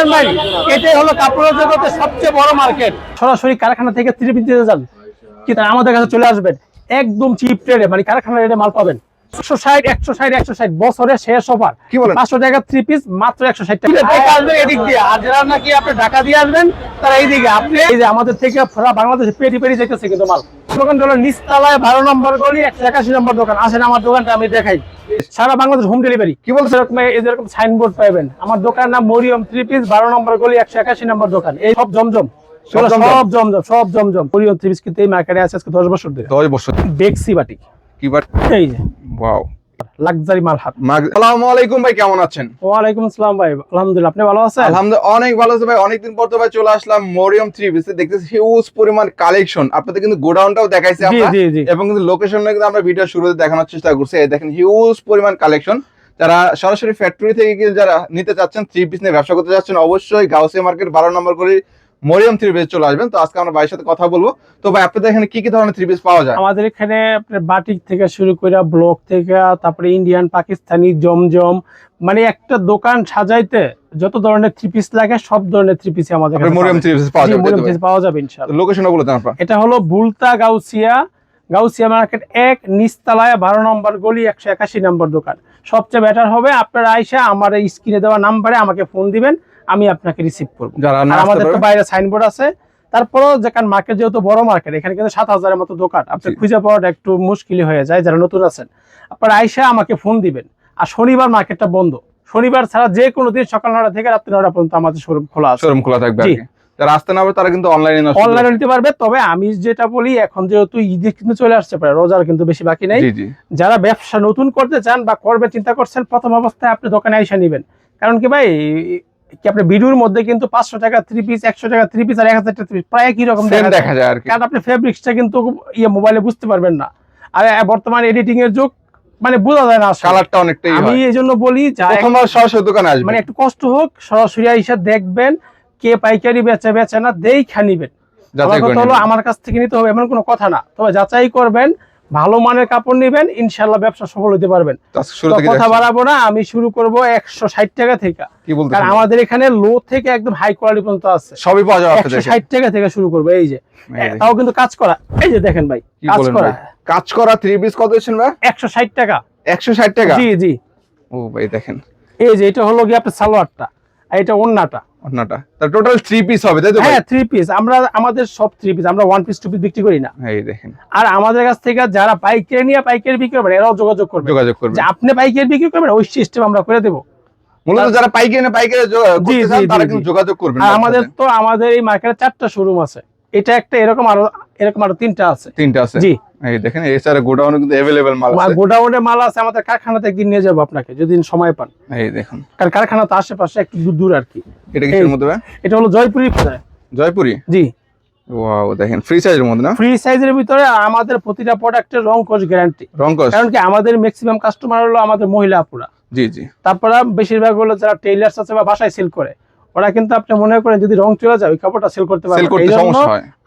দেখেন ভাই, এটাই হলো কাপড়ের জগতে সবচেয়ে বড় মার্কেট। সরাসরি কারখানা থেকে থ্রি পিস নিতে যান, কি তাই আমাদের কাছে চলে আসবেন একদম চিপ রেটে, মানে কারখানার রেটে মাল পাবেন। 160 বছরে শেষ অফার। 500 টাকা থ্রি পিস মাত্র 160 টাকা। আসবেন এদিক দিয়ে, আর যারা নাকি আপনি ঢাকা দিয়ে আসবেন তারা এইদিকে। আপনি এই যে আমাদের থেকে পুরো বাংলাদেশে পেটি পেটি যাইতেছে কিন্তু মাল। দোকানটা হলো নিচতলায় 12 নম্বর গলি 181 নম্বর দোকান। আসেন আমার দোকানটা আমি দেখাই। সারা বাংলাদেশ হোম ডেলিভারি। কি বলছে এরকম, এরকম সাইনবোর্ড পাবেন। আমার দোকানের নাম মরিয়ম থ্রি পিস, 12 নম্বর গলি 181 নম্বর দোকান। এই সব জমজম, সব জমজম মরিয়ম থ্রি পিস কিন্তু এই মার্কেটে আছে আজকে 10 বছর ধরে। 10 বছর। বেক্সি বাটি কি বাট, এই যে ওয়াও, লাক্সারি মাল হাত। আসসালামু আলাইকুম ভাই, কেমন আছেন? ওয়ালাইকুম আসসালাম ভাই, আলহামদুলিল্লাহ, আপনি ভালো আছেন? আলহামদুলিল্লাহ অনেক ভালো আছে ভাই। অনেকদিন পর তো ভাই চলে আসলাম মরিয়ম থ্রি পিসে, দেখতেছি হিউজ পরিমাণ কালেকশন। আপনাদের কিন্তু গোডাউনটাও দেখাইছি আমরা, এবং কিন্তু লোকেশনটা কিন্তু আমরা ভিডিও শুরুতে দেখানোর চেষ্টা করছি। এই দেখেন হিউজ পরিমাণ কালেকশন। যারা সরাসরি ফ্যাক্টরি থেকে যারা নিতে চাচ্ছেন, থ্রি পিস নিয়ে ব্যবসা করতে চাচ্ছেন, অবশ্যই গাউসিয়া মার্কেট 12 নম্বর করে মরিয়ম থ্রি পিস চলে আসবেন। তো আজকে আমরা ভাইয়ের সাথে কথা বলবো। তো ভাই আপনাদের এখানে কি কি ধরনের থ্রি পিস পাওয়া যায়? আমাদের এখানে আপনার বাটিক থেকে শুরু করে ব্লক থেকে, তারপরে ইন্ডিয়ান, পাকিস্তানি, জমজম, মানে একটা দোকান সাজাইতে যত ধরনের থ্রি পিস লাগে সব ধরনের থ্রি পিস আমাদের কাছে মরিয়ম থ্রি পিস পাওয়া যাবে। মরিয়ম থ্রি পিস পাওয়া যাবে ইনশাআল্লাহ। লোকেশনটা বলে দেন আপনারা। এটা হলো বুলতা গাউসিয়া মার্কেট 1 নিচতলায় 12 নম্বর গলি 181 নম্বর দোকান। সবচেয়ে বেটার হবে আপনারা আইসা আমার এই স্ক্রিনে দেওয়া নাম্বারে আমাকে ফোন দিবেন, আমি আপনাকে রিসিভ করবো। আমাদের তো বাইরে সাইনবোর্ড আছে। তারপরেও যেখানে মার্কেট যেহেতু বড় মার্কেট, এখানে কিন্তু 7000-এর মতো দোকান, আপনি খুঁজে পাওয়াটা একটু মুশকিলই হয়ে যায় যারা নতুন আছেন। আপনারা আইসা আমাকে ফোন দিবেন। আর শনিবার মার্কেটটা বন্ধ, শনিবার ছাড়া যে কোনো দিন সকাল 9টা থেকে রাত্রি 9টা পর্যন্ত আমাদের শোরুম খোলা আছে। শোরুম খোলা থাকবে। যারা আসতে না পারবে তারা কিন্তু অনলাইনে নিতে পারবে। তবে আমি যেটা বলি, এখন যেহেতু ঈদ কিন্তু চলে আসছে, প্রায় রোজার কিন্তু বেশি বাকি নাই। যারা ব্যবসা নতুন করতে চান বা করবে চিন্তা করছেন, প্রথম অবস্থায় আপনি দোকানে আইসা নিবেন। কারণ কি ভাই, কি আপনি ভিডিওর মধ্যে কিন্তু 500 টাকা থ্রি পিস, 100 টাকা থ্রি পিস আর 1000 টাকা থ্রি পিস প্রায় একই রকম দেখা যায় আর কি। কারণ আপনি ফেব্রিক্সটা কিন্তু মোবাইলে বুঝতে পারবেন না। আর বর্তমান এডিটিং এর যুগ, মানে বোঝা যায় না কালারটা অনেকটাই। আমি এই জন্য বলি প্রথমবার সরাসরি দোকানে আসবেন, মানে একটু কষ্ট হোক, সরাসরি আইসা দেখবেন কে পাইকারি বেচে না, দেখা নিবেন। আমার কাছ থেকে নিতে হবে এমন কোনো কথা না, তবে যাচাই করবেন, ভালো মানের কাপড় নিবেন, ইনশাআল্লাহ ব্যবসা সফল হতে পারবেন। কথা বাড়াবো না, আমি শুরু করব 160 টাকা থেকে। কারণ আমাদের এখানে লো থেকে একদম হাই কোয়ালিটি পর্যন্ত আছে, সবই পাওয়া যাবে। 160 টাকা থেকে শুরু করবো। এই যে তাও কিন্তু কাজ করা, এই যে দেখেন ভাই, কাজ করা থ্রি পিস কত দিচ্ছেন ভাই? 160 টাকা। 160 টাকা? জি জি। ও ভাই দেখেন, এই যে এটা হলো কি আপনার সালোয়ারটা, আর এটা ওন্নাটা। তার টোটাল থ্রি পিস হবে তাই তো? হ্যাঁ, থ্রি পিস। আমাদের সব থ্রি পিস, আমরা ওয়ান পিস টু পিস বিক্রি করি না। এই দেখেন, আর আমাদের কাছ থেকে যারা পাইকারি নিয়ে পাইকারি বিক্রি করবেন, এরাও যোগাযোগ করবে যে আপনি পাইকারি বিক্রি করবেন, ওই সিস্টেম আমরা করে দেবো। মূলত যারা পাইকারি করতে চান তারা কিন্তু যোগাযোগ করবেন। আমাদের এই মার্কেটে 4টা শোরুম আছে, এটা একটা, এরকম আরো 3টা আছে। জি। এই দেখেন, এছাড়া গোডাউনে কিন্তু अवेलेबल মাল আছে। গোডাউনে মাল আছে, আমাদের কারখানাতে একদিন নিয়ে যাব আপনাকে, যদি সময় পান। এই দেখুন, কারণ কারখানা তো আশেপাশে একটু দূর আর কি। এটা কিসের মধ্যে ভাই? এটা হলো জয়পুরি। জয়পুরি? জি। ওয়াও, দেখেন ফ্রি সাইজের মধ্যে না? ফ্রি সাইজের ভিতরে আমাদের প্রতিটা প্রোডাক্টের রং কোশ গ্যারান্টি। কারণ কি আমাদের ম্যাক্সিমাম কাস্টমার হলো আমাদের মহিলা আপুরা। জি জি। তারপরে বেশিরভাগ হলো যারা টেইলার্স আছে বা বাসায় সেল করে, ওরা কিন্তু আপনি মনে করেন যদি রং চলে যায় ওই কাপড়টা সেল করতে পারবে না। এই জন্য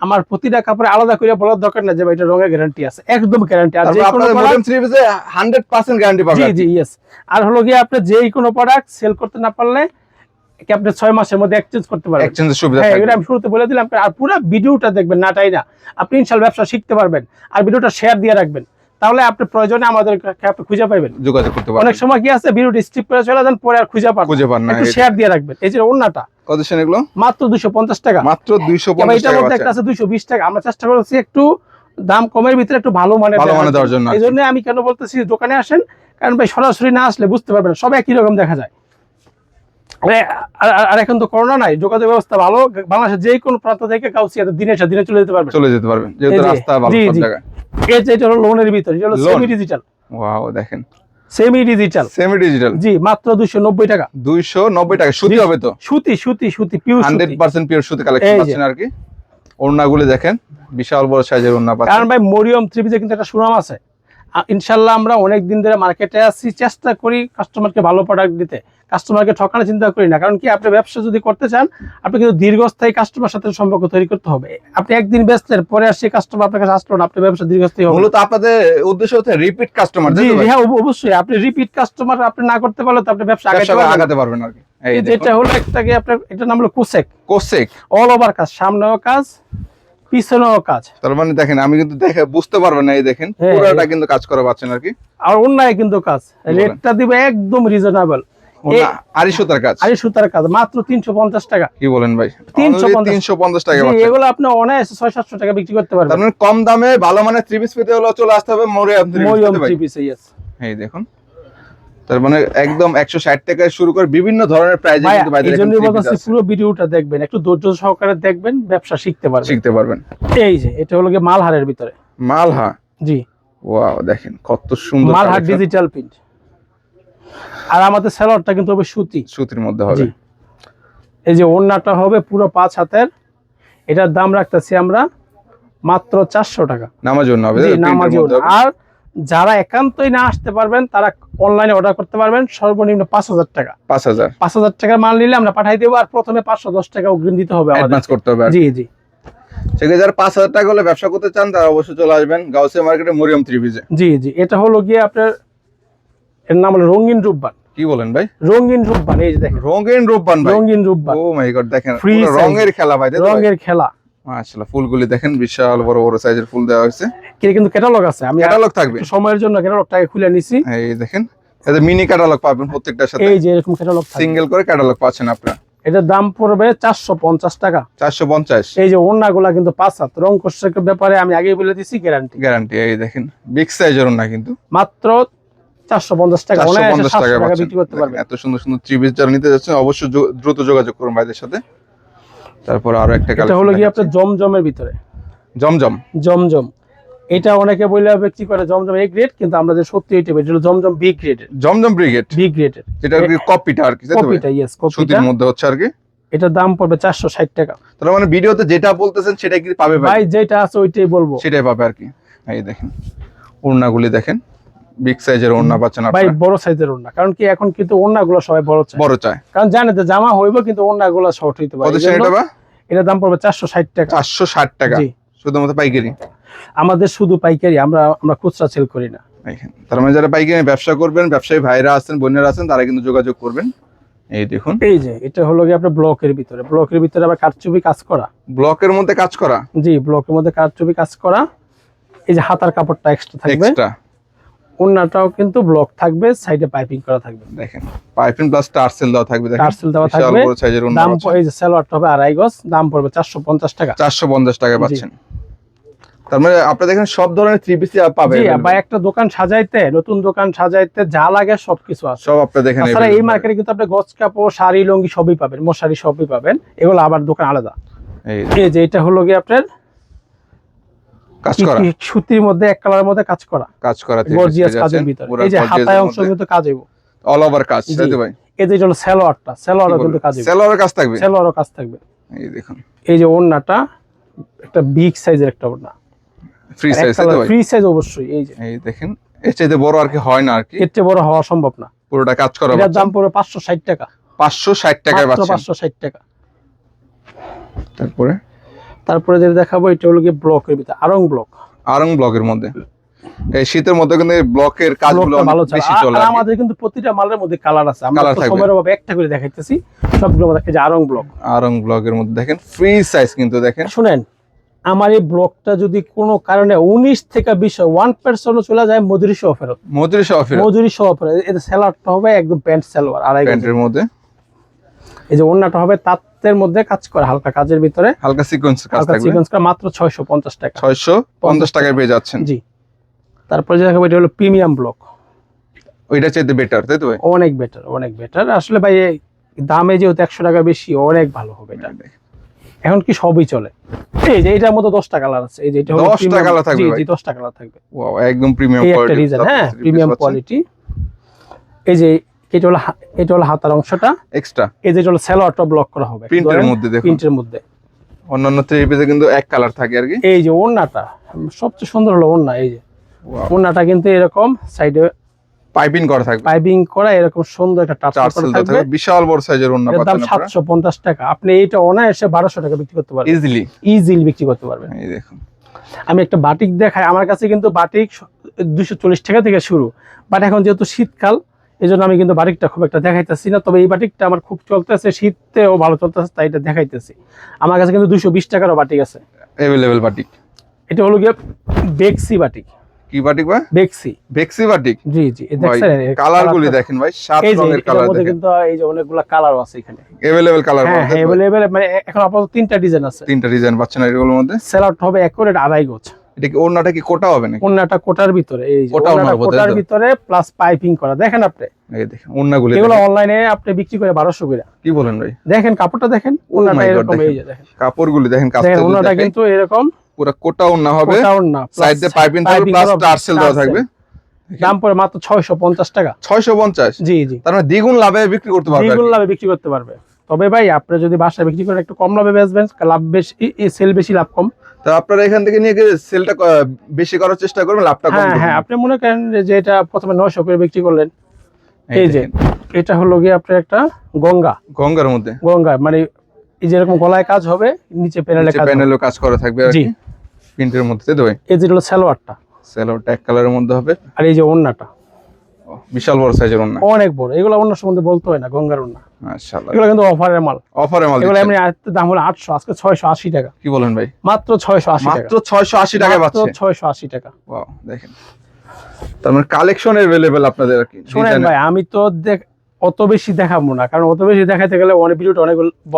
আমার প্রতিটা কাপড়ে আলাদা করে বলার দরকার না যে এটা রঙের গ্যারান্টি আছে, একদম গ্যারান্টি। আর যে কোনো মডেল থ্রি পিসে 100% গ্যারান্টি পাবেন। জি জি, यस। আর হলো কি আপনি যেই কোনো প্রোডাক্ট সেল করতে না পারলে কি আপনি 6 মাসের মধ্যে এক্সচেঞ্জ করতে পারবেন। এক্সচেঞ্জের সুবিধা থাকে। হ্যাঁ, এটা আমি শুরুতে বলে দিলাম। আর পুরো ভিডিওটা দেখবেন, নাটাই না, আপনি ইনশাআল্লাহ ব্যবসা শিখতে পারবেন। আর ভিডিওটা শেয়ার দিয়ে রাখবেন, তাহলে আপনি প্রয়োজনে আমাদের আপনি খুঁজে পাবেন, যোগাযোগ করতে পারবেন। অনেক সময় কি আছে, ভিডিওটি স্কিপ করে চলে যান, পরে আর খুঁজে পান না। একটু শেয়ার দিয়ে রাখবেন। এই যে ওন্নাটা কত দিচ্ছেন এগুলো? মাত্র 250 টাকা। মাত্র 250 টাকা। এটার মধ্যে একটা আছে 220 টাকা। আমরা চেষ্টা করছি একটু দাম কমের ভিতরে একটু ভালো মানের দেওয়ার জন্য। এই জন্য আমি কেন বলতেছি দোকানে আসেন, কারণ ভাই সরাসরি না আসলে বুঝতে পারবেন না, সব একই রকম দেখা যায়। আর এখন তো করোনা নাই, যোগাযোগ ব্যবস্থা ভালো, বাংলাদেশের যে কোনো প্রান্ত থেকে গাউসিয়াতে দিনে চলে যেতে পারবেন। যেহেতু রাস্তা ভালো সব জায়গায়। এই যে এটা হলো লোনের ভিতরে, এটা হলো সেমি ডিজিটাল। ওয়াও, দেখেন সেমি ডিজিটাল। জি, মাত্র 290 টাকা। 290 টাকা। সুতি হবে তো? সুতি পিওর, 100% পিওর সুতি কালেকশন পাচ্ছেন আর কি। ওড়নাগুলো দেখেন, বিশাল বড় সাইজের ওড়না পাচ্ছেন। কারণ ভাই মরিয়ম থ্রি পিসে কিন্তু একটা সুনাম আছে। ইনশাআল্লাহ আমরা অনেক দিন ধরে মার্কেটে আছি, চেষ্টা করি কাস্টমারকে ভালো প্রোডাক্ট দিতে। কাস্টমারকে ঠকানোর চিন্তা করি না, কারণ কি আপনি ব্যবসা যদি করতে চান আপনি কিন্তু দীর্ঘস্থায়ী কাস্টমার সাথে সম্পর্ক তৈরি করতে হবে। আপনি একদিন বেচলেন, পরে আর সেই কাস্টমার আপনার কাছে আসলো না, আপনার ব্যবসা দীর্ঘস্থায়ী হবে। মূলত আপনাদের উদ্দেশ্য হচ্ছে রিপিট কাস্টমার। জি হ্যাঁ অবশ্যই, আপনি রিপিট কাস্টমার আপনি না করতে পারলে তো আপনি ব্যবসা আগাতে পারবেন আর কি। এই যেটা হলো একটাকে আপনার এটার নাম হলো কোসেক, অল ওভার কাজ, সামনেও কাজ পিছনেও কাজ। তার মানে দেখেন আমি কিন্তু দেখে বুঝতে পারবেন না, এই দেখেন পুরোটা কিন্তু কাজ করা পাচ্ছেন আর কি। আর অন্যায় কিন্তু কাজ, রেটটা দিবে একদম রিজনেবল। আড়ি সুতার কাজ মাত্র 350 টাকা। কি বলেন ভাই? 350 টাকা। এগুলো আপনি অনায়াসে 600-700 টাকা বিক্রি করতে পারবেন। তার মানে কম দামে ভালো মানের থ্রি পিস পেতে হলে চলে আসতে হবে মরিয়ম থ্রি পিস। এই দেখুন, তার মানে একদম 160 টাকা শুরু করে বিভিন্ন ধরনের প্রাইজে কিন্তু বাইরে। এইজন্যই বলতেছি পুরো ভিডিওটা দেখবেন, একটু ধৈর্য সহকারে দেখবেন, ব্যবসা শিখতে পারবেন। এই যে এটা হলো গিয়ে মালহারের ভিতরে। মালহা? জি। ওয়াও, দেখেন কত সুন্দর মালহার ডিজিটাল প্রিন্ট। আর আমাদের সালোয়ারটা কিন্তু হবে সুতির মধ্যে হবে। এই যে ওড়নাটা হবে পুরো 5 হাতের, এটার দাম রাখতেছি আমরা মাত্র 400 টাকা। নামাজ জন্য হবে। আর যারা একান্তই না আসতে পারবেন তারা অনলাইনে অর্ডার করতে পারবেন, সর্বনিম্ন 5000 টাকা। 5000 টাকার মাল নিলে আমরা পাঠাই দেবো, আর প্রথমে 510 টাকা অগ্রিম দিতে হবে, অ্যাডভান্স করতে হবে। জি। সেক্ষেত্রে যারা 5000 টাকা হলে ব্যবসা করতে চান তারা অবশ্যই চলে আসবেন গাউসিয়া মার্কেটে মরিয়ম থ্রি পিসে। জি। এটা হলো গিয়ে আপনার, এর নাম হলো রঙিন রূপবান। কি বলেন ভাই? রঙিন রূপবান। এই যে দেখেন রঙিন রূপবান ভাই। ও মাই গড, দেখেন পুরো রঙের খেলা ভাই। রঙের খেলা মাশাআল্লাহ। ফুলগুলি দেখেন বিশাল বড় বড় সাইজের ফুল দেওয়া হয়েছে। কিন্তু ক্যাটালগ আছে, আমি ক্যাটালগ থাকবে সময়ের জন্য ক্যাটালগটাকে খুলে নিছি। এই দেখেন, এতে মিনি ক্যাটালগ পাবেন প্রত্যেকটার সাথে। এই যে এরকম ক্যাটালগ থাকবে, সিঙ্গেল করে ক্যাটালগ পাচ্ছেন আপনারা। এটার দাম পড়বে 450 টাকা। 450। এই যে ওড়নাগুলা কিন্তু 5 হাত, রং কোর্সের ব্যাপারে আমি আগেই বলে দিছি, গ্যারান্টি। এই দেখেন বিগ সাইজের ওড়না কিন্তু মাত্র 450 টাকা। 450 টাকা বিক্রি করতে পারবেন। এত সুন্দর সুন্দর থ্রি পিস যারা নিতে যাচ্ছেন অবশ্যই দ্রুত যোগাযোগ করুন ভাইদের সাথে। তারপর আরো একটা কালেকশন, এটা হলো কি আপনার জমজমের ভিতরে। জমজম এটা অনেকে বলে বিক্রি করে জমজম এ গ্রেড, কিন্তু আমরা যে সত্যি এটা এটা হলো জমজম বি গ্রেডের। জমজম ব্রিগেড যেটা আর কি কপিটা আর কি, কপিটা ইয়েস, কপিটা সুতির মধ্যে হচ্ছে আর কি। এটার দাম পড়বে 460 টাকা। তার মানে ভিডিওতে যেটা বলতেছেন সেটাই কি পাবে ভাই? যেটা আছে ওইটাই বলবো, সেটাই পাবে আর কি। এই দেখেন ওড়নাগুলি দেখেন, বিগ সাইজের ওড়না পাচ্ছেন আপনারা। ভাই বড় সাইজের ওড়না, কারণ কি এখন কিন্তু ওড়নাগুলো সবাই বড় চায়, কারণ জানে যে জামা হইব কিন্তু ওড়নাগুলো শর্ট হইতে পারে। এটার দাম পড়বে 460 টাকা। 460 টাকা শুধুমাত্র পাইকারি। আমাদের শুধু পাইকারি, আমরা খুচরা সেল করি না। তার মানে যারা পাইকারি ব্যবসা করবেন, ব্যবসায়ী ভাইরা আছেন, বোনেরা আছেন, তারা কিন্তু যোগাযোগ করবেন। এই দেখুন, এই যে এটা হলো কি আপনার ব্লকের ভিতরে আবার কারচুপি কাজ করা। ব্লকের মধ্যে কাজ করা? জি, ব্লকের মধ্যে কারচুপি কাজ করা। এই যে হাতার কাপড়টা এক্সট্রা থাকবে, ওন্নাটাও কিন্তু ব্লক থাকবে, সাইডে পাইপিং করা থাকবে। দেখেন পাইপিং প্লাস টার্সেল দেওয়া থাকবে। দেখেন টার্সেল দেওয়া থাকবে। বড় সাইজের ওন্না। দাম এই যে সালোয়ারটা হবে 2.5 গজ, দাম পড়বে 450 টাকা। 450 টাকা পাচ্ছেন। তার মানে আপনি দেখেন সব ধরনের থ্রি পিস পাবেন। জি ভাই, একটা দোকান সাজাইতে, নতুন দোকান সাজাইতে যা লাগে সবকিছু আছে, সব আপনি দেখেন। তাছাড়া এই মার্কেটে কিন্তু আপনি গজ কাপড়, শাড়ি, লুঙ্গি সবই পাবেন, মশারি সবই পাবেন, এগুলো আবার দোকান আলাদা। এই যে এটা হলো কি আপনার কাজ করা, সুতির মধ্যে এক কালারের মধ্যে কাজ করা গর্জিয়াস কাজের ভিতরে। এই যে হাতায় অংশ কিন্তু কাজ হইব, অল ওভার কাজ। তাই ভাই? এই যে হলো সালোয়ারও কিন্তু কাজ হইব, সালোয়ারের কাজ থাকবে। এই দেখুন, এই যে ওড়নাটা একটা বিগ সাইজের একটা ওড়না, ফ্রি সাইজ অবশ্যই। এই দেখেন, এর চাইতে বড় আর কি হয় না, আর কি এর চেয়ে বড় হওয়া সম্ভব না। পুরোটা কাজ করা। এর দাম পড়বে 560 টাকা। 560 টাকায় পাচ্ছেন। 560 টাকা। তারপরে যেটা দেখাবো এটা হলো কি ব্লকের ভিতরে, আরং ব্লকের মধ্যে। এই শীতের মধ্যে কিন্তু ব্লকের কাজগুলো বেশি চলে। আর আমাদের কিন্তু প্রতিটা মালের মধ্যে কালার আছে, আমরা সময়ের অভাবে একটা করে দেখাইতেছি সবগুলো। দেখেন যে আরং ব্লকের মধ্যে দেখেন ফ্রি সাইজ কিন্তু দেখেন। শুনেন, আমার এই ব্লকটা যদি কোনো কারণে 19 থেকে 20 1% চলে যায়, মজুরি সহ ফেরত। এর সেলারটা হবে একদম প্যান্ট সালোয়ার, 2.5 প্যান্টের মধ্যে। এই যে ওন্নাটা হবে তাঁতের মধ্যে কাজ করা, হালকা কাজের ভিতরে, হালকা সিকোয়েন্স কাজ থাকবে। মাত্র 650 টাকা। 650 টাকায় পেয়ে যাচ্ছেন। জি। তারপরে যে দেখাবো এটা হলো প্রিমিয়াম ব্লক। ওইটা চাইতে বেটার, তাই তো ভাই? অনেক বেটার আসলে ভাই। দামে যেহেতু 100 টাকা বেশি, অনেক ভালো হবে এটা। এখন কি সবই চলে। এই যে এটার মধ্যে 10টা কালার আছে। এই যে এটা হলো 10টা কালার থাকবে। জি 10টা কালার থাকবে। ওয়াও, একদম প্রিমিয়াম কোয়ালিটি। হ্যাঁ, প্রিমিয়াম কোয়ালিটি। এই যে এটা হলো হাতার অংশটা এক্সট্রা। এই যে এটা হলো সালোয়ারটা ব্লক করা হবে প্রিন্টের মধ্যে। দেখুন, প্রিন্টের মধ্যে অন্যান্য থ্রি পিসে কিন্তু এক কালার থাকে আর কি। এই যে ওড়নাটা সবচেয়ে সুন্দর হলো ওড়না। এই যে ওড়নাটা কিন্তু এরকম সাইডে পাইপিং করা থাকবে, পাইপিং করা এরকম সুন্দর একটা টার্সেল করা থাকবে, বিশাল বড় সাইজের ওন্না এর দাম পাচ্ছেন আপনারা 750 টাকা। আপনি এইটা অনায়াসে 1200 টাকা বিক্রি করতে পারবেন, ইজিলি বিক্রি করতে পারবেন। এই দেখুন আমি একটা বাটিক দেখাই, আমার কাছে কিন্তু বাটিক 240 টাকা থেকে শুরু, বাট এখন যেহেতু শীতকাল এই জন্য আমি কিন্তু বাটিকটা খুব একটা দেখাইতেছি না, তবে এই বাটিকটা আমার খুব চলতেছে, শীতেও ভালো চলতেছে, তাই এটা দেখাইতেছি। আমার কাছে কিন্তু 220 টাকারও বাটিক আছে, अवेलेबल বাটিক। এটা হলো গিয়ে বেক্সি বাটিক। কি বাটিক ভাই? বেক্সি বাটিক। জি জি, দেখছেন কালারগুলি দেখেন ভাই, সাত রঙের কালার দেখেন, কিন্তু এই যে অনেকগুলা কালার আছে এখানে, अवेलेबल কালার হ্যাঁ হ্যাঁ अवेलेबल, মানে এখন আপাতত 3টা ডিজাইন আছে, 3টা ডিজাইন পাচ্ছেন এর মধ্যে। সেল আউট হবে একুরেট 2.5 গজ। এটা কি ওন্নাটা কি কোটা হবে নাকি? ওন্নাটা কোটার ভিতরে, এই যে ওন্নাটা কোটার ভিতরে প্লাস পাইপিং করা, দেখেন আপনি, এই দেখেন ওন্নাগুলি, এগুলো অনলাইনে আপনি বিক্রি করে 1200 করে। কি বলেন ভাই? দেখেন কাপড়টা দেখেন, ওন্নাটা এরকম, এই যে দেখেন কাপড়গুলি দেখেন, দেখেন ওন্নাটা কিন্তু এরকম পুরো কোটা ওন্না হবে, কোটা ওন্না, সাইড দিয়ে পাইপিং থাকবে প্লাস টার্সেল দেওয়া থাকবে। দাম পড়ে মাত্র 650 টাকা। 650? জি জি, তার মানে দ্বিগুণ লাভে বিক্রি করতে পারবে, দ্বিগুণ লাভে বিক্রি করতে পারবে। তবে ভাই আপনি যদি বাসায় বিক্রি করেন একটু কম লাভে বেচবেন, লাভ বেশি, সেল বেশি লাভ কম। তো আপনারা এখান থেকে নিয়ে গিয়ে সেলটা বেশি করার চেষ্টা করবেন, লাভটা কম করবেন। হ্যাঁ, আপনি মনে করেন যে এটা প্রথমে 900 করে বিক্রি করলেন, এই যে এটা হলো গিয়ে আপনার একটা গঙ্গার মধ্যে, মানে এই যে এরকম গলায় কাজ হবে, নিচে প্যানেলে কাজ করা থাকবে আর কি, প্রিন্টের মধ্যে। তাই তো ভাই? এই যে হলো সালোয়ারটা এক কালারের মধ্যে হবে, আর এই যে ওন্নাটা বিশাল বড় সাইজের ওন্না, অনেক বড়। এগুলো ওন্নার সম্বন্ধে বলতে হয় না, গঙ্গার ওন্না। মাশাআল্লাহ, এগুলো কিন্তু অফারের মাল। এগুলো এমনি দাম হলো 800, আজকে 680 টাকা। কি বলেন ভাই? মাত্র 680 টাকা, মাত্র 680 টাকায় পাচ্ছেন, 680 টাকা। ওয়াও, দেখেন তার মানে কালেকশন अवेलेबल আপনাদের আর কি। শুনেন ভাই, আমি তো অত বেশি দেখাবো না, কারণ অত বেশি দেখাতে গেলে অনেক ভিডিওটা অনেক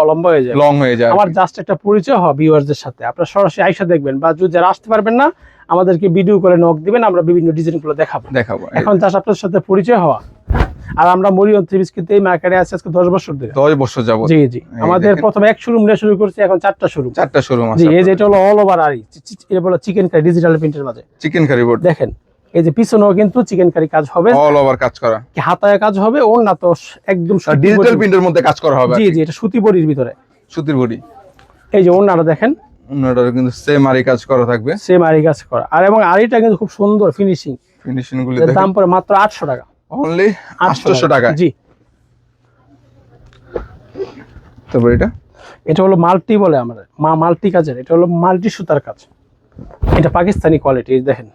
লম্বা হয়ে যায়, লং হয়ে যায়। আমার জাস্ট একটা পরিচয় হয় ভিউয়ারদের সাথে, আপনারা সরাসরি আইসা দেখবেন, বা যদি যারা আসতে পারবেন না আমাদেরকে ভিডিও করে নক দিবেন, আমরা বিভিন্ন ডিজাইনগুলো দেখাবো। এখন জাস্ট আপনাদের সাথে পরিচয় হওয়া। আর আমরা মরিয়ম থ্রি পিস কিন্তু এই মার্কেটে আছি আজকে 10 বছর ধরে। 10 বছর যাবত। জি জি, আমাদের প্রথমে এক শোরুম নিয়ে শুরু করছি, এখন 4টা শোরুম। জি, এই যে এটা হলো অল ওভার আরি, এটা বলে চিকেন কারি, ডিজিটাল প্রিন্টের মাঝে চিকেন কারি বোর্ড দেখেন। এই যে পিছনেও কিন্তু চিকেন কারি কাজ হবে, অল ওভার কাজ করা, কি হাতায় কাজ হবে, ওন্না তো একদম ডিজিটাল প্রিন্টের মধ্যে কাজ করা হবে। জি জি, এটা সুতি বড়ির ভিতরে, সুতির বড়ি। এই যে ওন্নাটা দেখেন, ওন্নাটা কিন্তু সেম আরি কাজ করা থাকবে, সেম আরি কাজ করা, আর এবং আরিটা কিন্তু খুব সুন্দর ফিনিশিং গুলো দেখেন। দাম পড়ে মাত্র 800 টাকা, অনলি 800 টাকা। জি। তারপর এটা হলো মাল্টি বলে আমরা, মাল্টি কাজের, এটা হলো মাল্টি সুতার কাজ, এটা পাকিস্তানি কোয়ালিটি। দেখেন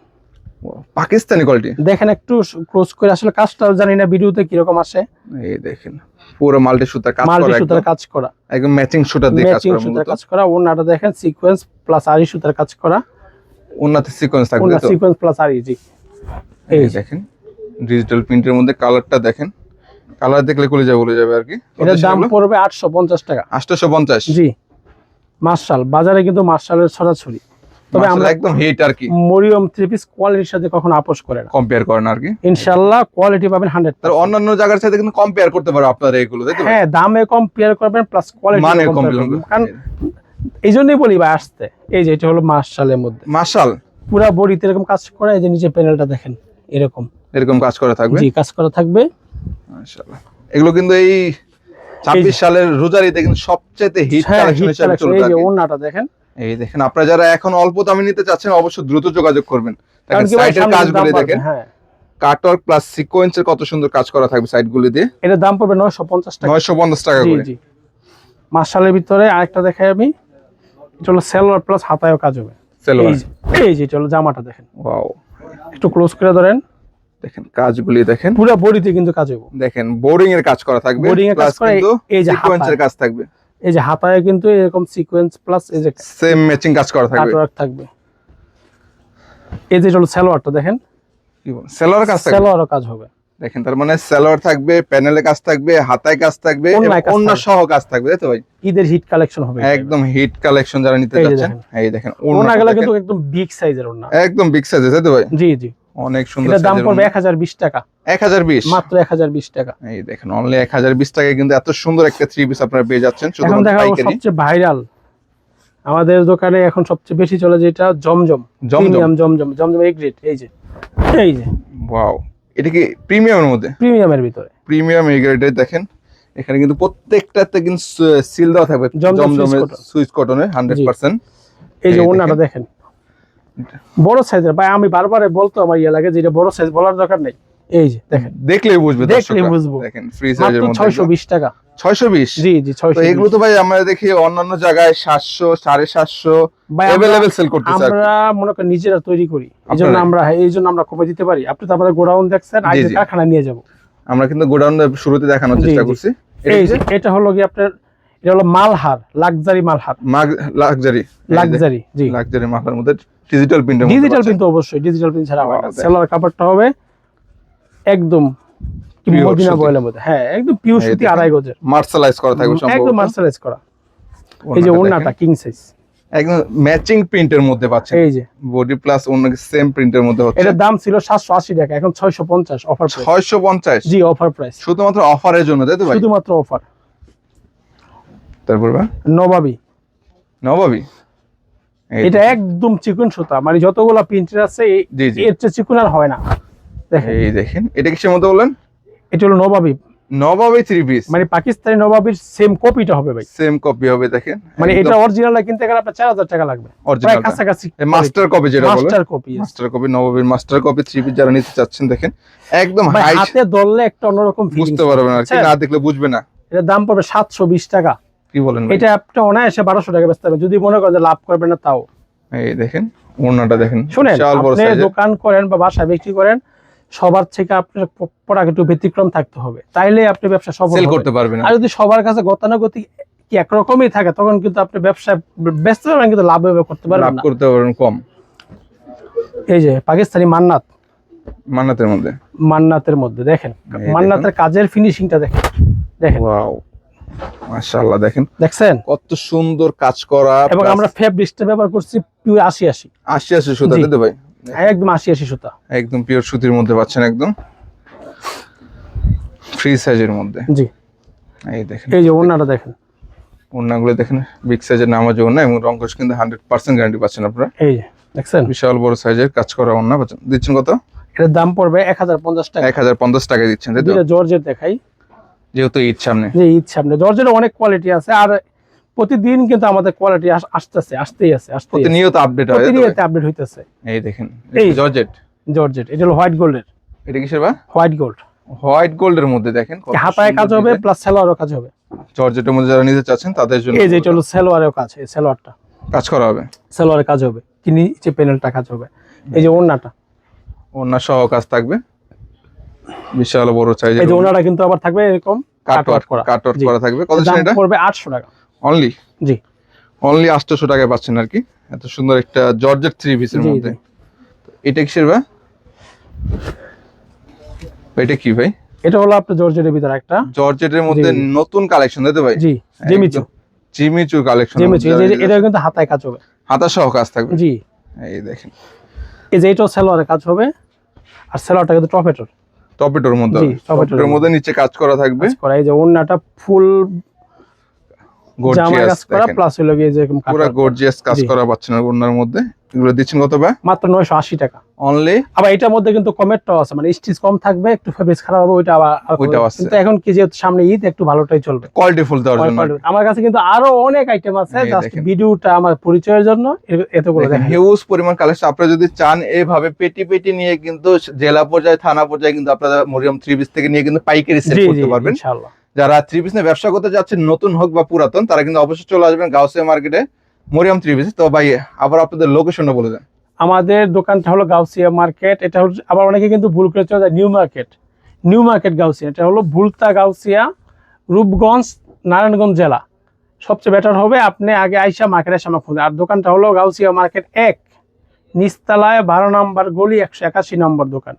পাকিস্তানি কোয়ালিটি, দেখেন একটু ক্লোজ করে, আসলে কাজটা জানি না ভিডিওতে কি রকম আসে। এই দেখেন পুরো মাল্টি সুতার কাজ করা, মাল্টি সুতার কাজ করা, একদম ম্যাচিং সুতা দিয়ে কাজ করা। ওন্নাটা দেখেন সিকোয়েন্স প্লাস আরি সুতার কাজ করা, ওন্নাতে সিকোয়েন্স থাকবে, ওন্না সিকোয়েন্স প্লাস আরি। জি, এই দেখেন ডিজিটাল প্রিন্টের মধ্যে কালারটা দেখেন, কালার দেখলে বলে যাবে আর কি। এটার দাম পড়বে 850 টাকা। 850? জি, মার্শাল বাজারে কিন্তু মার্শালের ছড়াছড়ি, তবে আমরা একদম হিট আর কি। মরিয়ম থ্রি পিস কোয়ালিটির সাথে কখনো আপোস করে না, কম্পেয়ার করেন আর কি। ইনশাআল্লাহ কোয়ালিটি পাবেন 100। তার অন্যান্য জায়গার সাথে কিন্তু কম্পেয়ার করতে পারো আপনারা এগুলো, তাই তো? হ্যাঁ, দামে কম্পেয়ার করবেন প্লাস কোয়ালিটি মানে কম্পেয়ার করবেন, কারণ এই জন্যই বলি ভাই আসতে। এই যে এটা হলো মার্শালের মধ্যে, মার্শাল পুরো বডিতে এরকম কাজ করা, এই যে নিচে প্যানেলটা দেখেন এরকম কাজ করা থাকবে। জি, কাজ করা থাকবে মাশাআল্লাহ। এগুলো কিন্তু এই 26 সালের রোজারিতে কিন্তু সবচেয়ে হিট কালেকশন হিসেবে চলে। এই যে ওন্নাটা দেখেন, এই দেখেন আপনারা যারা এখন অল্প দামে নিতে চাচ্ছেন অবশ্যই দ্রুত যোগাযোগ করবেন। দেখেন সাইডের কাজগুলো দেখেন, হ্যাঁ, কাটওয়ার্ক প্লাস সিকোয়েন্সের কত সুন্দর কাজ করা থাকবে সাইডগুলো দিয়ে। এর দাম পড়বে 950 টাকা। 950 টাকা করে। জি জি, মার্শালের ভিতরে আরেকটা দেখাই আমি, এটা হলো সালোয়ার প্লাস হাতায়ও কাজ হবে। এই যে এটা হলো জামাটা দেখেন, ওয়াও, একটু ক্লোজ করে ধরেন, দেখেন কাজগুলি দেখেন, পুরো বডিতে কিন্তু কাজ হবে। দেখেন বোরিং এর কাজ করা থাকবে, বোরিং এর কাজ করে, এই যে সিকোয়েন্সের কাজ থাকবে, এই যে হাতায় কিন্তু এরকম সিকোয়েন্স প্লাস এই যে সেম ম্যাচিং কাজ করা থাকবে, কাটওয়ার্ক থাকবে। এই যে হলো সালোয়ারটা দেখেন, কি বল সালোয়ার কাজ থাকবে, সালোয়ারও কাজ হবে। দেখেন তার মানে সালোয়ার থাকবে, প্যানেলে কাজ থাকবে, হাতায় কাজ থাকবে, অন্য সহ কাজ থাকবে, তাই তো ভাই? ঈদের হিট কালেকশন হবে, একদম হিট কালেকশন যারা নিতে যাচ্ছেন। এই দেখেন ওন্নাগুলো কিন্তু একদম বিগ সাইজের ওন্না, একদম বিগ সাইজের, তাই তো ভাই? জি জি, অনেক সুন্দর। এর দাম পড়বে 1020 টাকা। 1020? মাত্র 1020 টাকা। এই দেখেন অনলি 1020 টাকায় কিন্তু এত সুন্দর একটা থ্রি পিস আপনারা পেয়ে যাচ্ছেন। এখন দেখাবো সবচেয়ে ভাইরাল আমাদের দোকানে এখন সবচেয়ে বেশি চলে যেটা জমজম, প্রিমিয়াম জমজম এ গ্রেড। এই যে ওয়াও, এটা কি প্রিমিয়ামের মধ্যে? প্রিমিয়ামের ভিতরে, প্রিমিয়াম এ গ্রেডের দেখেন, এখানে কিন্তু প্রত্যেকটাতে কিন্তু সিল দেওয়া থাকবে জমজমের সুইস কটনের 100%। এই যে ওন্নাটা দেখেন, বড় সাইজের ভাই, আমি বারবার বলতো আমার লাগে যে এটা বড় সাইজ, বলার দরকার নেই, এই যে দেখেন, দেখলেই বুঝবে, দেখলেই বুঝবো। দেখেন ফ্রি সাইজের মাত্র মধ্যে 620 টাকা। 620? জি জি, তো 620। এগুলো তো ভাই আমরা দেখি অন্যান্য জায়গায় 700 750 ভাই अवेलेबल সেল করতেছে। আমরা মনে করি নিজেরা তৈরি করি, এইজন্য আমরা কমে দিতে পারি। আপনি তো আমাদের গোডাউন দেখছেন, আগে কারখানা নিয়ে যাব। আমরা কিন্তু গোডাউন শুরুতে দেখানোর চেষ্টা করছি। এই যে এটা হলো কি আপনার, এটা হলো মালহার, লাক্সারি মালহার, লাক্সারি জি লাক্সারি মালহার মধ্যে ডিজিটাল প্রিন্টের মধ্যে, ডিজিটাল প্রিন্ট অবশ্যই, ডিজিটাল প্রিন্ট ছাড়া হয় না। সেলার কাপড়টা হবে একদম কি মদিনা বয়েলের মধ্যে, হ্যাঁ একদম পিওর সুতি, আড়াই গজের, মার্শালাইজ করা থাকবে সম্ভবত, একদম মার্শালাইজ করা। এই যে ওড়নাটা কিং সাইজ, একদম ম্যাচিং প্রিন্টের মধ্যে পাচ্ছেন। এই যে বডি প্লাস ওড়না সেম প্রিন্টের মধ্যে হচ্ছে। এটার দাম ছিল 780 টাকা, এখন 650 অফার প্রাইস। 650? জি অফার প্রাইস, শুধুমাত্র অফারের জন্য, তাই তো ভাই? শুধুমাত্র অফার। তারপর ভাই নবাবী, নবাবী, এটা একদম চিকন সুতা, মানে যতগুলা প্রিন্টার আছে এর চেয়ে চিকন আর হয় না। দেখেন এই দেখেন, এটা কিসের মধ্যে বললেন? এটা হলো নবাবী, নবাবী 3 পিস, মানে পাকিস্তানি নবাবীর সেম কপিটা হবে ভাই, সেম কপি হবে। দেখেন মানে এটা অরিজিনালটা কিনতে গেলে আপনার 4000 টাকা লাগবে, প্রায় কাছাকাছি। মাস্টার কপি যেটা বলে, মাস্টার কপি, মাস্টার কপি, নবাবীর মাস্টার কপি 3 পিস যারা নিতে চাচ্ছেন, দেখেন একদম হাই, হাতে ধরলে একটা অন্যরকম ফিলিং, বুঝতে পারবেন আর কি, না দেখলে বুঝবে না। এর দাম পড়বে 720 টাকা। কি বলেন? এটা আপনি অনায়াসে 1200 টাকা বেচতে পারবেন, যদি মনে করেন যে লাভ করবেন না তাও। এই দেখেন ওড়নাটা দেখেন, শুনেন, বিশাল বড় আপনি সাইজের। দোকান করেন বা বাসা বিক্রি করেন, সবার থেকে আপনার প্রোডাক্ট একটু ব্যতিক্রম থাকতে হবে, তাইলে আপনি ব্যবসা সফল সেল করতে পারবেন। আর যদি সবার কাছে গতানুগতিক কি একরকমই থাকে, তখন কিন্তু আপনি ব্যবসা ব্যস্ত পারবেন কিন্তু লাভ করতে পারবেন লাভ না, করতে পারবেন কম। এই যে পাকিস্তানি মান্নাত, মান্নাতের মধ্যে, মান্নাতের মধ্যে দেখেন মান্নাতের কাজের ফিনিশিংটা দেখেন, দেখেন ওয়াও মাশাআল্লাহ, দেখেন দেখছেন কত সুন্দর কাজ করা। এবং আমরা ফেব্রিক্সটা ব্যবহার করছি পিওর 80 80 সুতা, দিতে ভাই একদম 80 সুতা, একদম পিওর সুতির মধ্যে পাচ্ছেন, একদম ফ্রি সাইজের মধ্যে। জি এই দেখেন, এই যে ওড়নাটা দেখেন, ওড়নাগুলো দেখেন বিগ সাইজের নামাজ ওড়না, এবং রংকশ কিন্তু 100% গ্যারান্টি পাচ্ছেন আপনারা। এই যে দেখছেন বিশাল বড় সাইজের কাজ করা ওড়না পাচ্ছেন। দিচ্ছেন কত? এর দাম পড়বে 1050 টাকা। 1050 টাকা দিচ্ছেন, তাই তো? দুটো জর্জেট দেখাই, যেহেতু ঈদ সামনে। যে ঈদ সামনে, জর্জের অনেক কোয়ালিটি আছে, আর প্রতিদিন কিন্তু আমাদের কোয়ালিটি আসতেই আছে, প্রতিনিয়ত আপডেট হয়, প্রতিনিয়ত আপডেট হইতেছে। এই দেখেন এই জর্জেট, জর্জেট, এটা হলো হোয়াইট গোল্ডের। এটা কিসের বা? হোয়াইট গোল্ড, হোয়াইট গোল্ডের মধ্যে দেখেন হাতায় কাজ হবে প্লাস সালোয়ারও কাজ হবে। জর্জেটের মধ্যে যারা নিতে চাচ্ছেন তাদের জন্য এই যে এটা হলো সালোয়ারেও কাজ, এই সালোয়ারটা কাজ করা হবে, সালোয়ারে কাজ হবে, কি নিচে প্যানেলটা কাজ হবে। এই যে ওড়নাটা, ওড়না সহ কাজ থাকবে, বিশাল বড় সাইজের। এই যে ওড়নাটা কিন্তু আবার থাকবে এরকম কাটওয়ার্ক করা থাকবে। কত দাম এটা পড়বে 800 টাকা অনলি? জি অনলি 800 টাকায় পাচ্ছেন আর কি, এত সুন্দর একটা জর্জেট 3 পিসের মধ্যে। এটা কিসের ভাই? এটা কি ভাই? এটা হলো আপনার জর্জেটের ভিতরে একটা, জর্জেটের মধ্যে নতুন কালেকশন, তাই তো ভাই? জি জিমিচু, জিমিচু কালেকশন, জিমিচু। এটা কিন্তু হাতায় কাজ হবে, হাতা সহ কাজ থাকবে। জি এই দেখেন, এই যে এটাও সালোয়ারে কাজ হবে, আর সালোয়ারটা কিন্তু টপেটোর মধ্যে, জি, টপেটোর মধ্যে নিচে কাজ করা থাকবে। এই যে ওড়নাটা ফুল জামা গর্জিয়াস কাজ করা, প্লাস হলো এই যে পুরো গর্জিয়াস কাজ করা পাচ্ছেন ওড়নার মধ্যে। এগুলো দিচ্ছেন কত ভাই? মাত্র 980 টাকা অনলি। আবার এটার মধ্যে কিন্তু কমেরটাও আছে, মানে স্টিচ কম থাকবে, একটু ফেব্রিক্স খারাপ হবে, ওইটা আবার কিন্তু এখন কি যেহেতু সামনে ঈদ, একটু ভালোটাই চলবে, কোয়ালিটি ফুল দেওয়ার জন্য। আমার কাছে কিন্তু আরো অনেক আইটেম আছে, জাস্ট ভিডিওটা আমার পরিচয়ের জন্য এতগুলো দেখেন। হিউজ পরিমাণ কালেকশন। আপনারা যদি চান এইভাবে পেটি পেটি নিয়ে কিন্তু জেলা পর্যায়ে, থানা পর্যায়ে কিন্তু আপনারা মরিয়ম 3 পিস থেকে নিয়ে কিন্তু পাইকারি সেল করতে পারবেন ইনশাআল্লাহ। যারা 3 পিস নিয়ে ব্যবসা করতে যাচ্ছেন, নতুন হোক বা পুরাতন, তারা কিন্তু অবশ্যই চলে আসবেন গাউসিয়া মার্কেটে, মরিয়ম 3 পিস। তো ভাই আবার আপনাদের লোকেশনটা বলে দেন। আমাদের দোকানটা হলো গাউসিয়া মার্কেট, এটা হলো, আবার অনেকে কিন্তু ভুল করে চলে যায় নিউ মার্কেট গাউসিয়া, এটা হলো ভুলতা গাউসিয়া, রূপগঞ্জ, নারায়ণগঞ্জ জেলা। সবচেয়ে বেটার হবে আপনি আগে আইসা মার্কেটের সামনে খুঁজে। আর দোকানটা হলো গাউসিয়া মার্কেট 1, নিচতলায় 12 নম্বর গলি, 181 নম্বর দোকান।